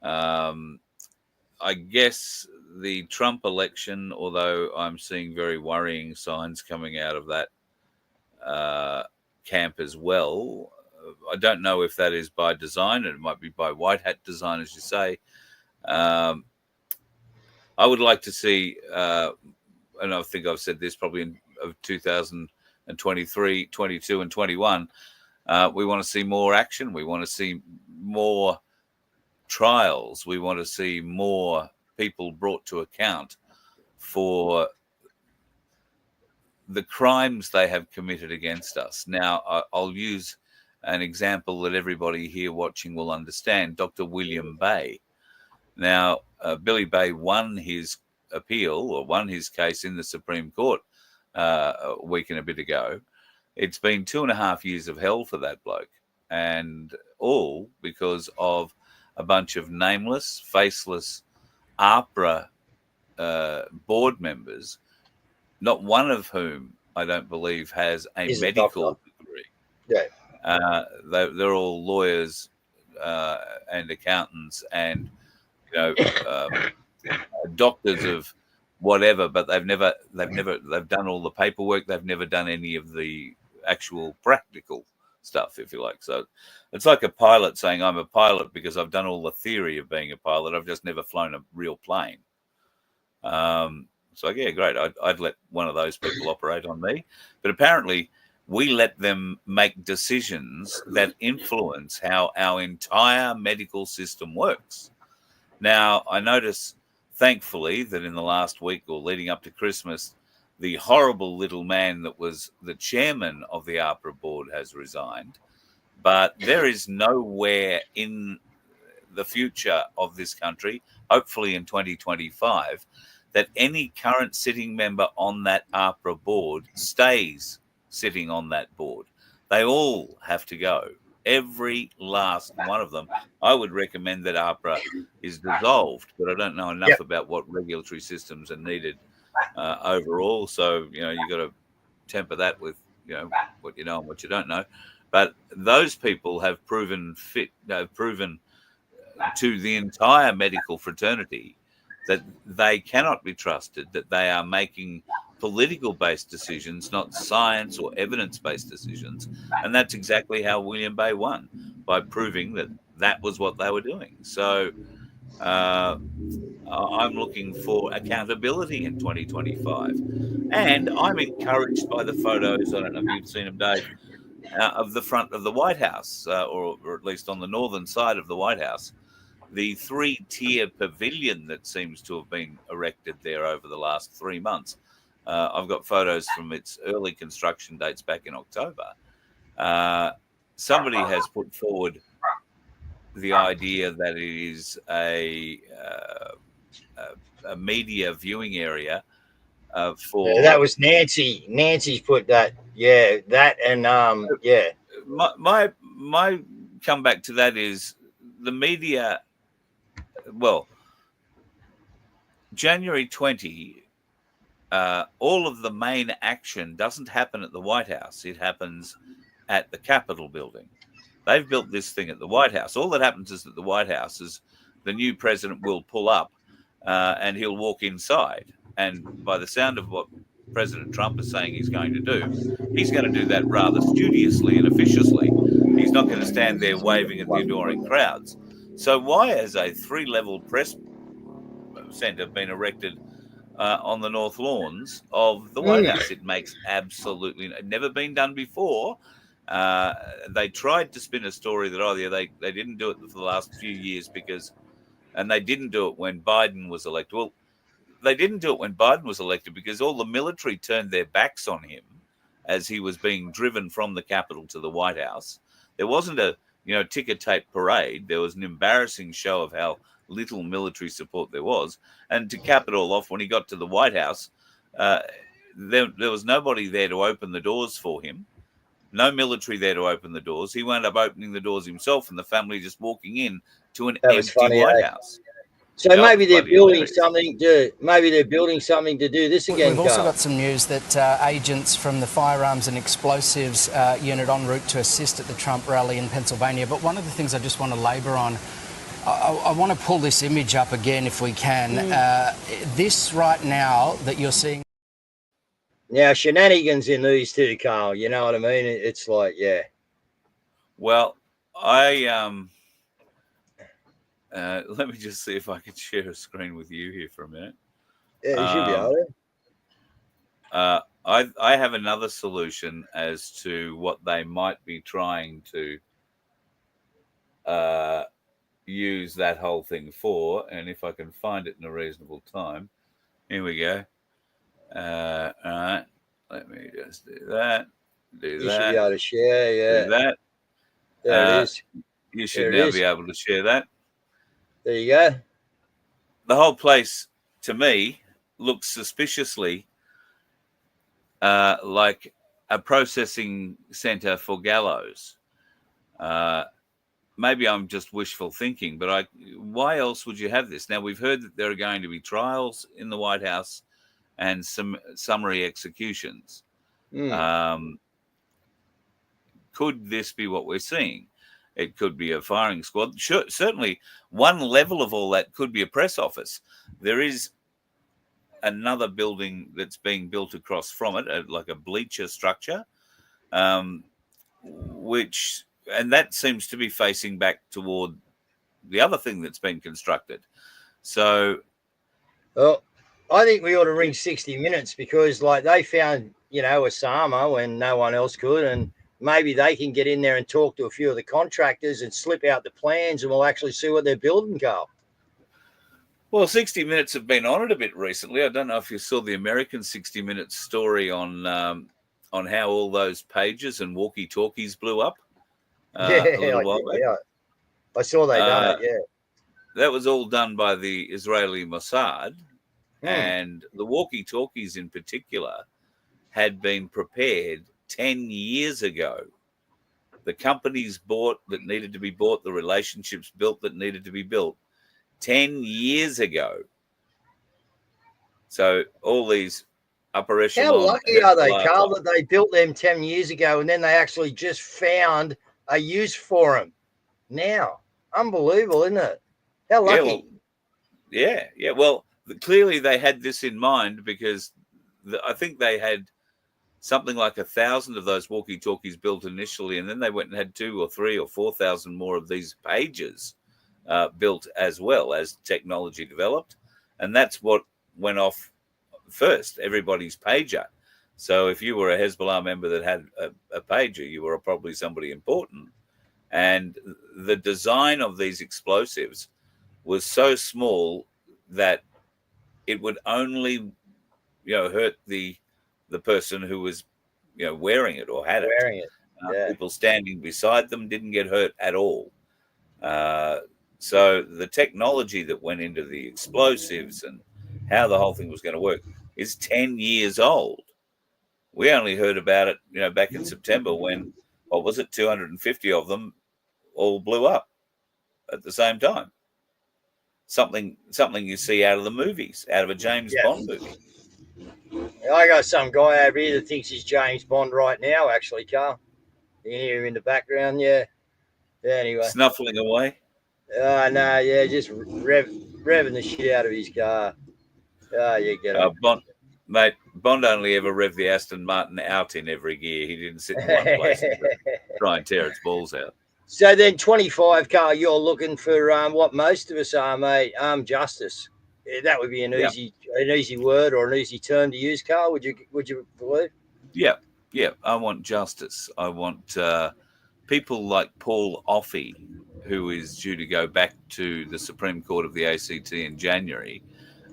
I guess the Trump election, although I'm seeing very worrying signs coming out of that camp as well, I don't know if that is by design. It might be by white hat design, as you say. I would like to see, and I think I've said this probably in 2023, 22 and 21, we want to see more action. We want to see more trials. We want to see more people brought to account for the crimes they have committed against us. Now, I'll use an example that everybody here watching will understand, Dr. William Bay. Now, Billy Bay won his appeal or won his case in the Supreme Court a week and a bit ago. It's been 2.5 years of hell for that bloke, and all because of a bunch of nameless, faceless APRA board members, not one of whom I don't believe has a medical degree. Yeah, they're all lawyers and accountants and doctors of whatever, but they've done all the paperwork. They've never done any of the actual practical stuff, if you like. So it's like a pilot saying, I'm a pilot because I've done all the theory of being a pilot. I've just never flown a real plane. So yeah, great. I'd let one of those people operate on me. But apparently we let them make decisions that influence how our entire medical system works. Now, I notice, thankfully, that in the last week or leading up to Christmas, the horrible little man that was the chairman of the APRA board has resigned. But there is nowhere in the future of this country, hopefully in 2025, that any current sitting member on that APRA board stays sitting on that board. They all have to go. Every last one of them. I would recommend that APRA is dissolved, but I don't know enough about what regulatory systems are needed overall. So, you got to temper that with, what you know and what you don't know. But those people have proven to the entire medical fraternity that they cannot be trusted, that they are making political-based decisions, not science or evidence-based decisions. And that's exactly how William Bay won, by proving that that was what they were doing. So I'm looking for accountability in 2025. And I'm encouraged by the photos, I don't know if you've seen them, Dave, of the front of the White House, or at least on the northern side of the White House, the 3-tier pavilion that seems to have been erected there over the last 3 months. I've got photos from its early construction dates back in October. Somebody has put forward the idea that it is a media viewing area for... Yeah, that was Nancy. Nancy's put that. Yeah, that and yeah. My comeback to that is the media. Well, January 20, all of the main action doesn't happen at the White House. It happens at the Capitol building. They've built this thing at the White House. All that happens is that the White House is the new president will pull up and he'll walk inside. And by the sound of what President Trump is saying he's going to do, he's going to do that rather studiously and officiously. He's not going to stand there waving at the adoring crowds. So why has a 3-level press centre been erected on the north lawns of the White House? It makes absolutely never been done before. They tried to spin a story that they didn't do it for the last few years and they didn't do it when Biden was elected. Well, they didn't do it when Biden was elected because all the military turned their backs on him as he was being driven from the Capitol to the White House. There wasn't a ticker tape parade. There was an embarrassing show of how little military support there was. And to cap it all off, when he got to the White House, there was nobody there to open the doors for him. no military there to open the doors. He wound up opening the doors himself, and the family just walking in to an That was empty funny, White eh? House. So That maybe was they're bloody building hilarious. something to do this again. We've also Carl. got some news that agents from the Firearms and Explosives unit en route to assist at the Trump rally in Pennsylvania. But one of the things I just want to labour on, I want to pull this image up again if we can. This right now that you're seeing. Now, shenanigans in these two, Carl. You know what I mean? It's like, yeah. Well, let me just see if I can share a screen with you here for a minute. Yeah, you should be able to. I have another solution as to what they might be trying to use that whole thing for, and if I can find it in a reasonable time. Here we go. All right, let me just do that. You should be able to share, yeah. Do that. There it is. You should now be able to share that. There you go. The whole place, to me, looks suspiciously like a processing centre for gallows. Maybe I'm just wishful thinking, but why else would you have this? Now, we've heard that there are going to be trials in the White House and some summary executions. Could this be what we're seeing? It could be a firing squad. Sure, certainly, one level of all that could be a press office. There is another building that's being built across from it, like a bleacher structure, and that seems to be facing back toward the other thing that's been constructed. So, well, I think we ought to ring 60 Minutes because, like, they found, Osama when no one else could, and maybe they can get in there and talk to a few of the contractors and slip out the plans, and we'll actually see what they're building, Carl. Well, 60 Minutes have been on it a bit recently. I don't know if you saw the American 60 Minutes story on how all those pages and walkie-talkies blew up. A little while back. Yeah. I saw they done it, yeah. That was all done by the Israeli Mossad, and the walkie-talkies in particular had been prepared 10 years ago. The companies bought that needed to be bought, the relationships built that needed to be built 10 years ago. So all these upper echelon... How lucky are they, Carl, that they built them 10 years ago and then they actually just found a use for them now? Unbelievable, isn't it? How lucky. Yeah. Well, clearly they had this in mind because I think they had something like 1,000 of those walkie-talkies built initially, and then they went and had 2,000 or 3,000 or 4,000 more of these pages built as well as technology developed. And that's what went off first, everybody's pager. So if you were a Hezbollah member that had a pager, you were probably somebody important. And the design of these explosives was so small that it would only, hurt the person who was, wearing it or had it. Wearing it. Yeah. People standing beside them didn't get hurt at all. So the technology that went into the explosives and how the whole thing was going to work is 10 years old. We only heard about it, back in September when, 250 of them all blew up at the same time. Something you see out of the movies, out of a James Bond movie. I got some guy over here that thinks he's James Bond right now, actually, Carl. You can hear him in the background, yeah. Anyway. Snuffling away? Oh, no, yeah, just revving the shit out of his car. Oh, you get it. Bond only ever revved the Aston Martin out in every gear. He didn't sit in one place and try and tear its balls out. So then 25, Carl, you're looking for what most of us are, mate, justice. That would be an easy word or an easy term to use, Carl. Would you believe? Yeah. I want justice. I want people like Paul Offey, who is due to go back to the Supreme Court of the ACT in January,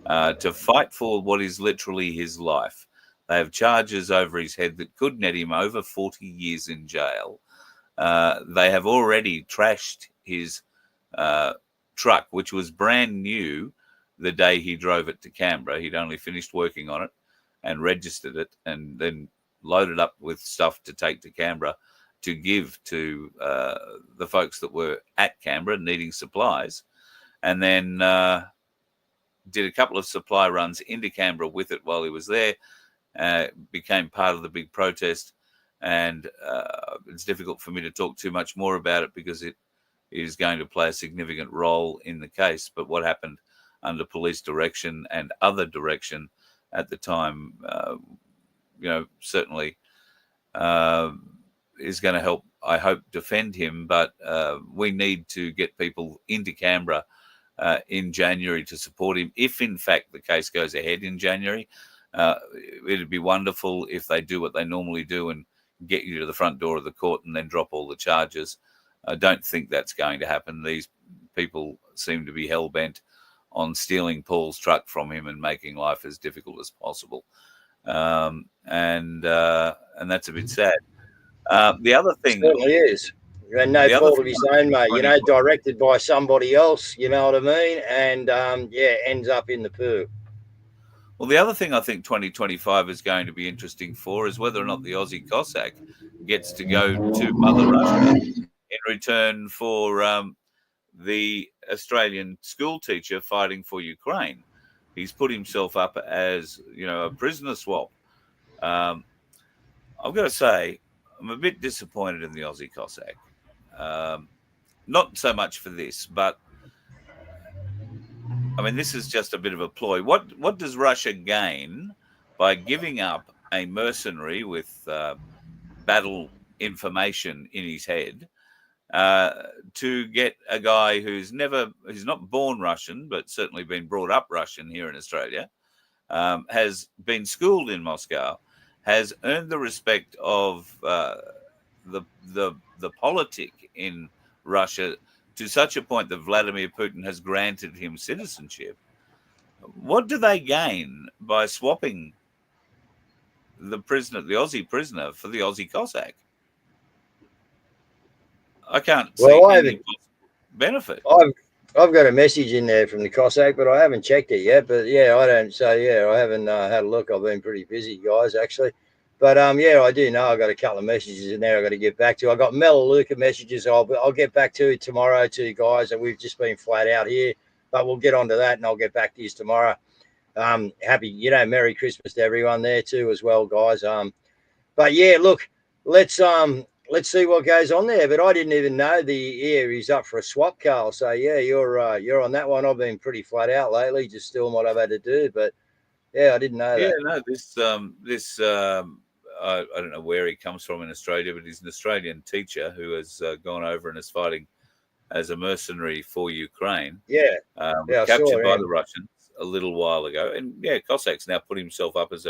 to fight for what is literally his life. They have charges over his head that could net him over 40 years in jail. They have already trashed his truck, which was brand new the day he drove it to Canberra. He'd only finished working on it and registered it and then loaded up with stuff to take to Canberra. to give to the folks that were at Canberra needing supplies, and then did a couple of supply runs into Canberra with it while he was there. Became part of the big protest, and it's difficult for me to talk too much more about it because it is going to play a significant role in the case. But what happened under police direction and other direction at the time, certainly is going to help, I hope, defend him. But we need to get people into Canberra in January to support him. If, in fact, the case goes ahead in January, it'd be wonderful if they do what they normally do and get you to the front door of the court and then drop all the charges. I don't think that's going to happen. These people seem to be hell-bent on stealing Paul's truck from him and making life as difficult as possible. And that's a bit sad. The other thing... It certainly is. And no fault of his own, mate. Directed by somebody else, you know what I mean? And, ends up in the poo. Well, the other thing I think 2025 is going to be interesting for is whether or not the Aussie Cossack gets to go to Mother Russia in return for the Australian school teacher fighting for Ukraine. He's put himself up as, a prisoner swap. I've got to say, I'm a bit disappointed in the Aussie Cossack. Not so much for this, but I mean, this is just a bit of a ploy. What does Russia gain by giving up a mercenary with battle information in his head to get a guy who's not born Russian, but certainly been brought up Russian here in Australia, has been schooled in Moscow, has earned the respect of the politic in Russia to such a point that Vladimir Putin has granted him citizenship? What do they gain by swapping the Aussie prisoner for the Aussie Cossack? I can't see any benefit. I've got a message in there from the Cossack, but I haven't checked it yet. But I haven't had a look. I've been pretty busy, guys, actually. But I do know I've got a couple of messages in there I've got to get back to. I got Melaleuca messages. I'll get back to it tomorrow to you guys. And we've just been flat out here, but we'll get onto that and I'll get back to you tomorrow. Happy, Merry Christmas to everyone there too as well, guys. But yeah, look, let's see what goes on there. But I didn't even know he's up for a swap, Carl. So yeah, you're on that one. I've been pretty flat out lately, just doing what I've had to do. But yeah, I didn't know that. Yeah, no, this I don't know where he comes from in Australia, but he's an Australian teacher who has gone over and is fighting as a mercenary for Ukraine. Yeah, captured by the Russians a little while ago, and Cossack's now put himself up as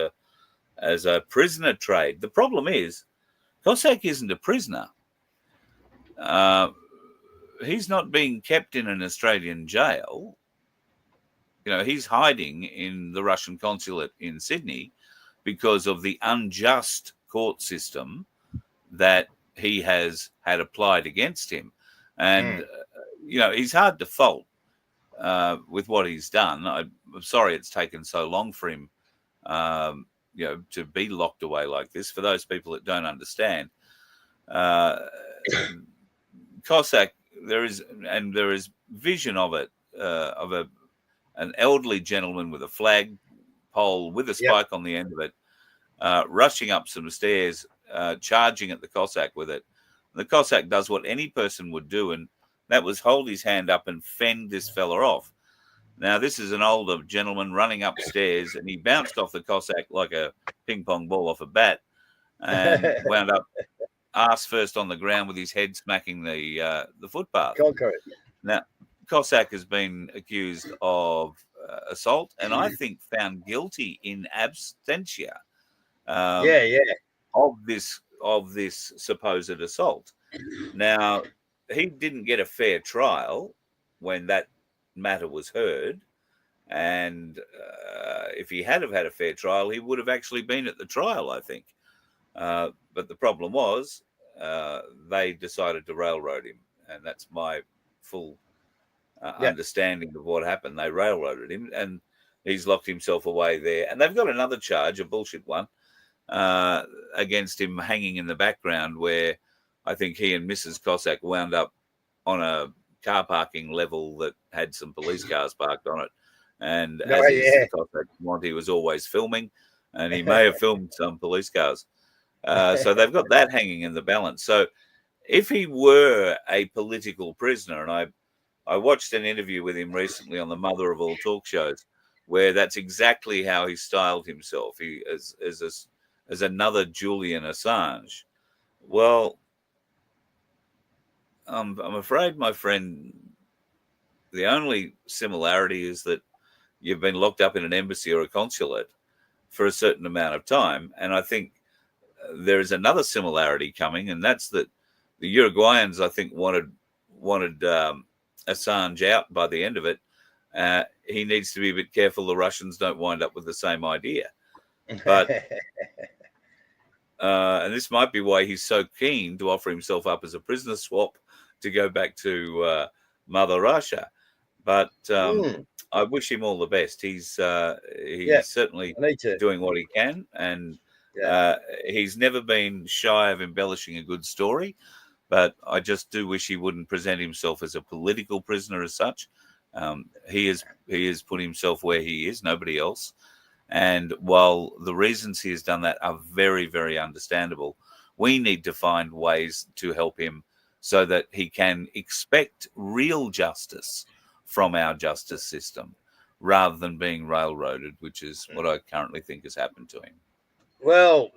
a prisoner trade. The problem is, Cossack isn't a prisoner. He's not being kept in an Australian jail. He's hiding in the Russian consulate in Sydney because of the unjust court system that he has had applied against him. And, he's hard to fault with what he's done. I'm sorry it's taken so long for him, to be locked away like this. For those people that don't understand, Cossack, there is vision of it, of an elderly gentleman with a flag pole with a spike on the end of it, rushing up some stairs, charging at the Cossack with it. The Cossack does what any person would do, and that was hold his hand up and fend this fella off. Now, this is an older gentleman running upstairs, and he bounced off the Cossack like a ping pong ball off a bat and wound up ass first on the ground with his head smacking the footpath. Concrete. Now, Cossack has been accused of assault, and I think found guilty in absentia. Of this supposed assault. Now, he didn't get a fair trial when that matter was heard, and if he had have had a fair trial, he would have actually been at the trial, I think. But the problem was they decided to railroad him, and that's my full understanding of what happened. They railroaded him, and he's locked himself away there. And they've got another charge, a bullshit one, against him hanging in the background where I think he and Mrs. Cossack wound up on a car parking level that had some police cars parked on it. And as Mrs. Cossack, Monty was always filming, and he may have filmed some police cars. So they've got that hanging in the balance. So if he were a political prisoner, and I watched an interview with him recently on the mother of all talk shows, where that's exactly how he styled himself. He as another Julian Assange. Well, I'm afraid, my friend, the only similarity is that you've been locked up in an embassy or a consulate for a certain amount of time, and I think there is another similarity coming, and that's that the Uruguayans, I think, wanted Assange out by the end of it. He needs to be a bit careful the Russians don't wind up with the same idea. But and this might be why he's so keen to offer himself up as a prisoner swap to go back to Mother Russia. But I wish him all the best. He's certainly doing what he can, and he's never been shy of embellishing a good story. But I just do wish he wouldn't present himself as a political prisoner as such. He has put himself where he is, nobody else. And while the reasons he has done that are very, very understandable, we need to find ways to help him so that he can expect real justice from our justice system rather than being railroaded, which is what I currently think has happened to him. Well,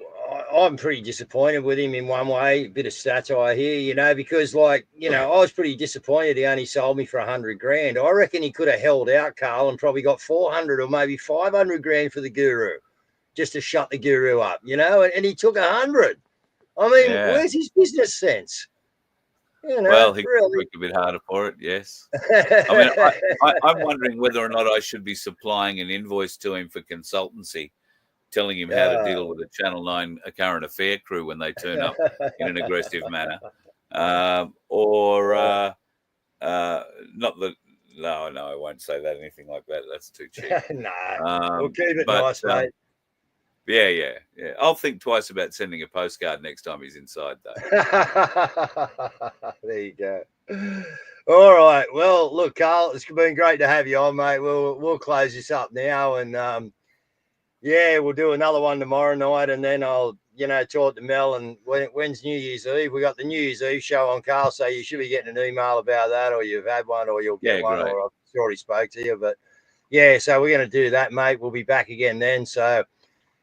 I'm pretty disappointed with him in one way, a bit of satire here, because I was pretty disappointed he only sold me for $100,000. I reckon he could have held out, Carl, and probably got 400 or maybe 500 grand for the Guru, just to shut the Guru up, and he took 100. I mean, where's his business sense? Well, he really worked a bit harder for it, yes. I mean, I'm wondering whether or not I should be supplying an invoice to him for consultancy, telling him how to deal with a Channel 9 a current affair crew when they turn up in an aggressive manner. Not that, no, I won't say that, anything like that. That's too cheap. We'll keep it nice, mate. Yeah. I'll think twice about sending a postcard next time he's inside, though. There you go. All right. Well, look, Carl, it's been great to have you on, mate. We'll close this up now, and we'll do another one tomorrow night, and then I'll talk to Mel. And when's New Year's Eve? We got the New Year's Eve show on, Carl. So you should be getting an email about that, or you've had one, or you'll get one, great. or I've already spoke to you. But so we're going to do that, mate. We'll be back again then. So.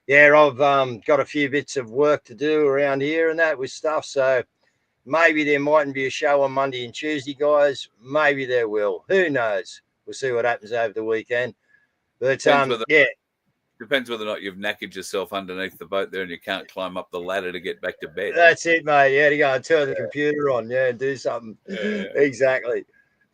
Yeah, I've got a few bits of work to do around here and that with stuff. So maybe there mightn't be a show on Monday and Tuesday, guys. Maybe there will. Who knows? We'll see what happens over the weekend. But depends whether or not you've knackered yourself underneath the boat there and you can't climb up the ladder to get back to bed. That's it, mate. To go and turn the computer on, and do something. Yeah. Exactly.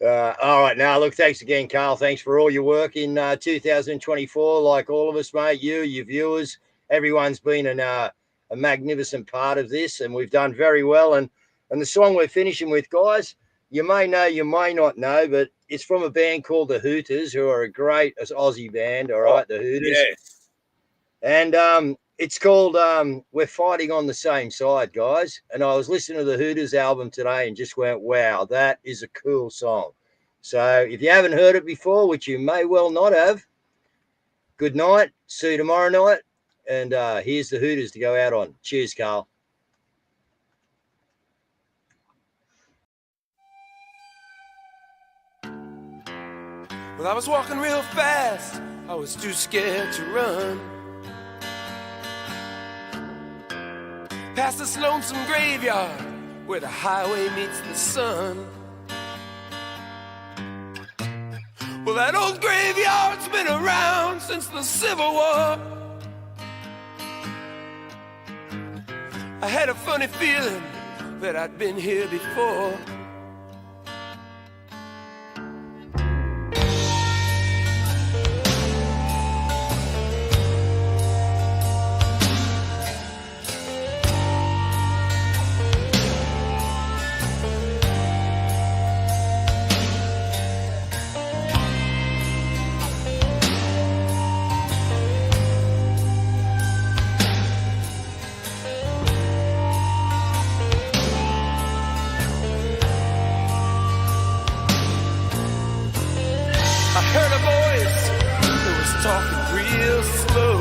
All right. Now, look, thanks again, Carl. Thanks for all your work in 2024. Like all of us, mate, you, your viewers, everyone's been a magnificent part of this, and we've done very well. And the song we're finishing with, guys, you may know, you may not know, but it's from a band called the Hooters, who are a great Aussie band, all right, the Hooters. Yes. And it's called We're Fighting on the Same Side, guys. And I was listening to the Hooters album today and just went, wow, that is a cool song. So if you haven't heard it before, which you may well not have, good night. See you tomorrow night. And here's the Hooters to go out on. Cheers, Carl. Well, I was walking real fast. I was too scared to run. Past this lonesome graveyard where the highway meets the sun. Well, that old graveyard's been around since the Civil War. I had a funny feeling that I'd been here before. I heard a voice that was talking real slow.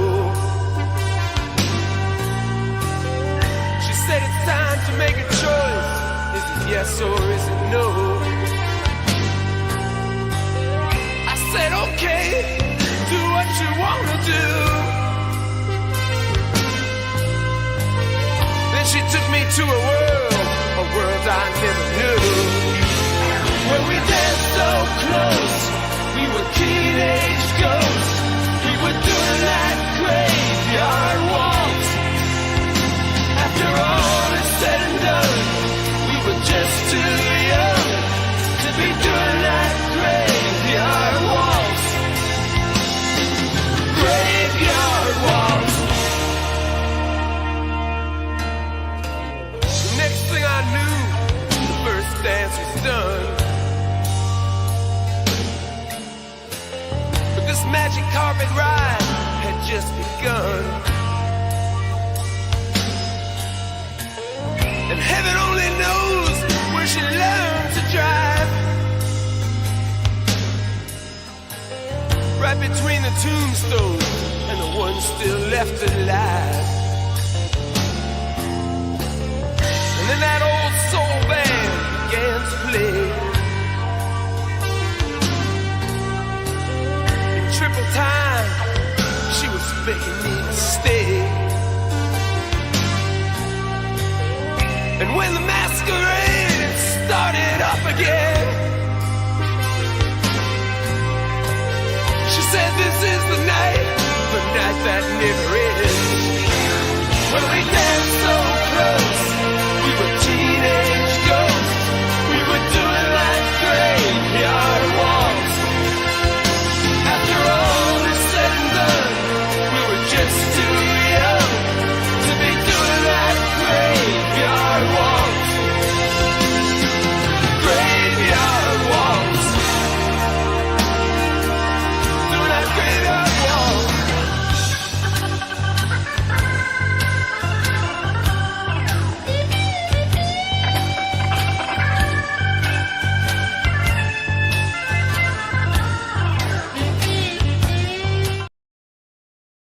She said it's time to make a choice. Is it yes or is it no? I said okay, do what you wanna do. Then she took me to a world I never knew. When we danced so close, we were teenage ghosts. We were doing that graveyard waltz. After all is said and done, we were just too young to be doing that graveyard waltz. Graveyard waltz. The next thing I knew, the first dance was done. But this magic carpet ride had just begun. And heaven only knows where she learned to drive. Right between the tombstones and the one still left alive. And then that old soul band began to play. In triple time, she was begging me to stay. And when the masquerade started up again, she said this is the night that never ends.